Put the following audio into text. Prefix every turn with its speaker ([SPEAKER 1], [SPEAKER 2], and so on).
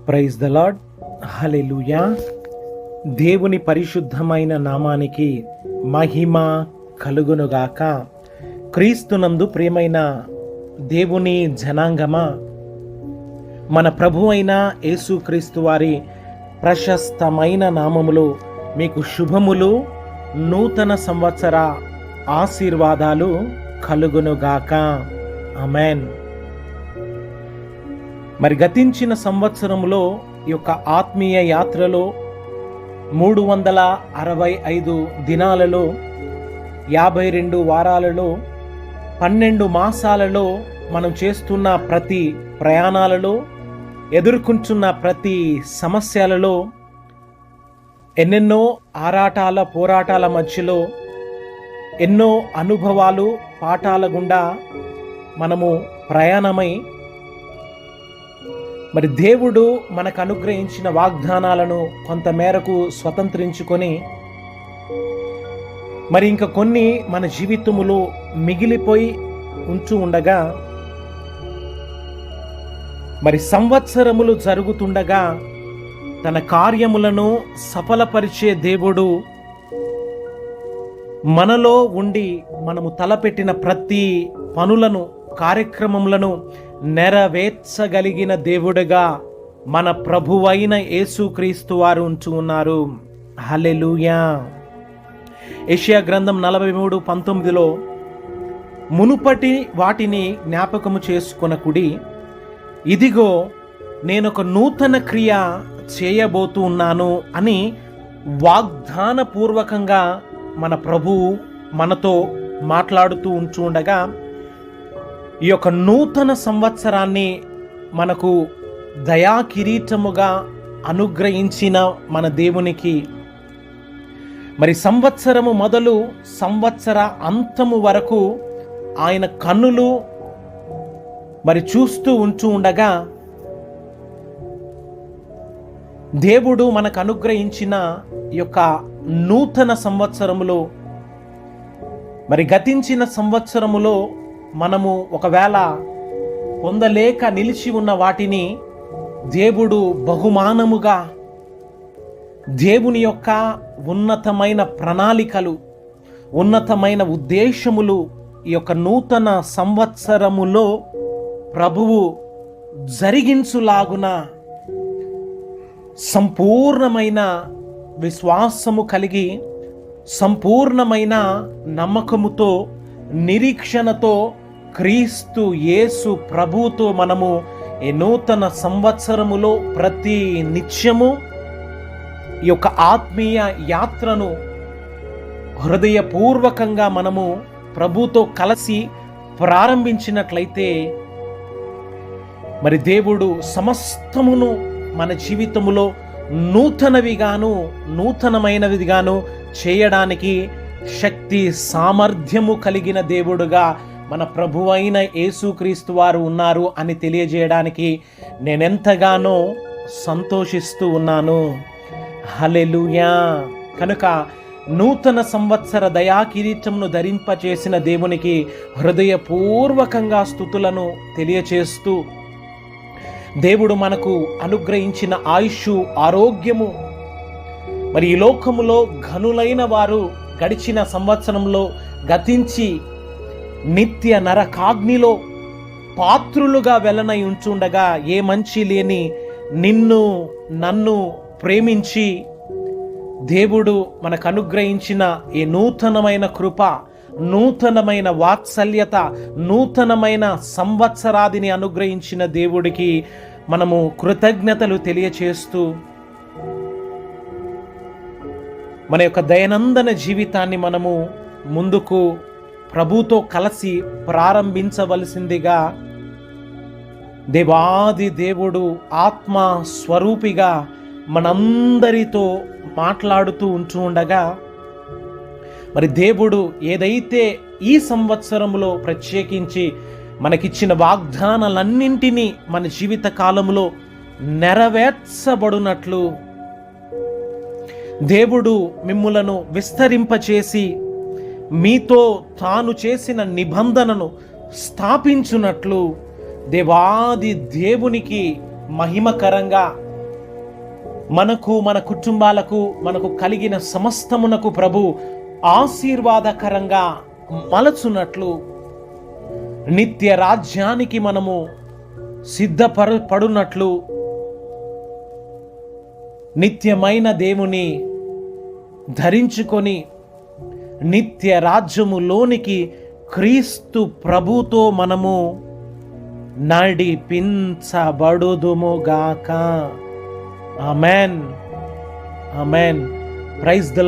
[SPEAKER 1] Praise the lord. హల్లెలూయా. దేవుని పరిశుద్ధమైన నామానికి మహిమ కలుగునుగాక. క్రీస్తునందు ప్రియమైన దేవుని జనాంగమా, మన ప్రభు అయిన యేసుక్రీస్తు వారి ప్రశస్తమైన నామములో మీకు శుభములు, నూతన సంవత్సర ఆశీర్వాదాలు కలుగునుగాక. ఆమేన్. మరి గతించిన సంవత్సరంలో ఈ యొక్క ఆత్మీయ యాత్రలో 365 దినాలలో, 52 వారాలలో, 12 మాసాలలో మనం చేస్తున్న ప్రతి ప్రయాణాలలో, ఎదుర్కొంటున్న ప్రతి సమస్యలలో, ఎన్నెన్నో ఆరాటాల పోరాటాల మధ్యలో, ఎన్నో అనుభవాలు పాఠాల గుండా మనము ప్రయాణమై మరి దేవుడు మనకు అనుగ్రహించిన వాగ్దానాలను కొంతమేరకు స్వతంత్రించుకొని మరి ఇంకా కొన్ని మన జీవితములో మిగిలిపోయి ఉంచు ఉండగా, మరి సంవత్సరములు జరుగుతుండగా తన కార్యములను సఫలపరిచే దేవుడు మనలో ఉండి మనము తలపెట్టిన ప్రతి పనులను, కార్యక్రమములను నెరవేర్చగలిగిన దేవుడుగా మన ప్రభువైన యేసుక్రీస్తు వారు ఉంటూ ఉన్నారు. హల్లెలూయా. యెషయా గ్రంథం 43:19 మునుపటి వాటిని జ్ఞాపకము చేసుకొనకుడి, ఇదిగో నేనొక నూతన క్రియ చేయబోతూ ఉన్నాను అని వాగ్దానపూర్వకంగా మన ప్రభువు మనతో మాట్లాడుతూ ఉంటుండగా, ఈ యొక్క నూతన సంవత్సరాన్ని మనకు దయా కిరీటముగా అనుగ్రహించిన మన దేవునికి మరి సంవత్సరము మొదలు సంవత్సర అంతము వరకు ఆయన కన్నులు మరి చూస్తూ ఉంటూ ఉండగా, దేవుడు మనకు అనుగ్రహించిన ఈ యొక్క నూతన సంవత్సరములో, మరి గతించిన సంవత్సరములో మనము ఒకవేళ పొందలేక నిలిచి ఉన్న వాటిని దేవుడు బహుమానముగా, దేవుని యొక్క ఉన్నతమైన ప్రణాళికలు, ఉన్నతమైన ఉద్దేశములు ఈ యొక్క నూతన సంవత్సరములో ప్రభువు జరిగించులాగున సంపూర్ణమైన విశ్వాసము కలిగి, సంపూర్ణమైన నమ్మకముతో, నిరీక్షణతో క్రీస్తు యేసు ప్రభువుతో మనము ఈ నూతన సంవత్సరములో ప్రతి నిత్యము ఈ యొక్క ఆత్మీయ యాత్రను హృదయపూర్వకంగా మనము ప్రభుతో కలిసి ప్రారంభించినట్లయితే మరి దేవుడు సమస్తమును మన జీవితములో నూతనవిగాను, నూతనమైనవిగాను చేయడానికి శక్తి సామర్థ్యము కలిగిన దేవుడుగా మన ప్రభువైన యేసుక్రీస్తు వారు ఉన్నారు అని తెలియజేయడానికి నేనెంతగానో సంతోషిస్తూ ఉన్నాను. హల్లెలూయా. కనుక నూతన సంవత్సర దయా కిరీటమును ధరింపచేసిన దేవునికి హృదయపూర్వకంగా స్తుతులను తెలియచేస్తూ, దేవుడు మనకు అనుగ్రహించిన ఆయుష్షు, ఆరోగ్యము, మరి ఈ లోకములో ఘనులైన వారు గడిచిన సంవత్సరంలో గతించి నిత్య నరకాగ్నిలో పాత్రులుగా వెలనై ఉంచుండగా, ఏ మంచి లేని నిన్ను నన్ను ప్రేమించి దేవుడు మనకు అనుగ్రహించిన ఈ నూతనమైన కృప, నూతనమైన వాత్సల్యత, నూతనమైన సంవత్సరాదిని అనుగ్రహించిన దేవుడికి మనము కృతజ్ఞతలు తెలియచేస్తూ మన యొక్క దైనందిన జీవితాన్ని మనము ముందుకు ప్రభుతో కలిసి ప్రారంభించవలసిందిగా దేవాది దేవుడు ఆత్మ స్వరూపిగా మనందరితో మాట్లాడుతూ ఉంటూ ఉండగా, మరి దేవుడు ఏదైతే ఈ సంవత్సరంలో ప్రత్యేకించి మనకిచ్చిన వాగ్దానాలన్నింటినీ మన జీవిత కాలంలో నెరవేర్చబడినట్లు దేవుడు మిమ్ములను విస్తరింపచేసి మీతో తాను చేసిన నిబంధనను స్థాపించునట్లు దేవాది దేవునికి మహిమకరంగా మనకు, మన కుటుంబాలకు, మనకు కలిగిన సమస్తమునకు ప్రభు ఆశీర్వాదకరంగా మలచున్నట్లు, నిత్య రాజ్యానికి మనము సిద్ధపడునట్లు, నిత్యమైన దేవుని ధరించుకొని నిత్య రాజ్యములోనికి క్రీస్తు ప్రభుతో మనము నడిపించబడుదుముగాక. ఆమెన్. ఆమెన్. Praise the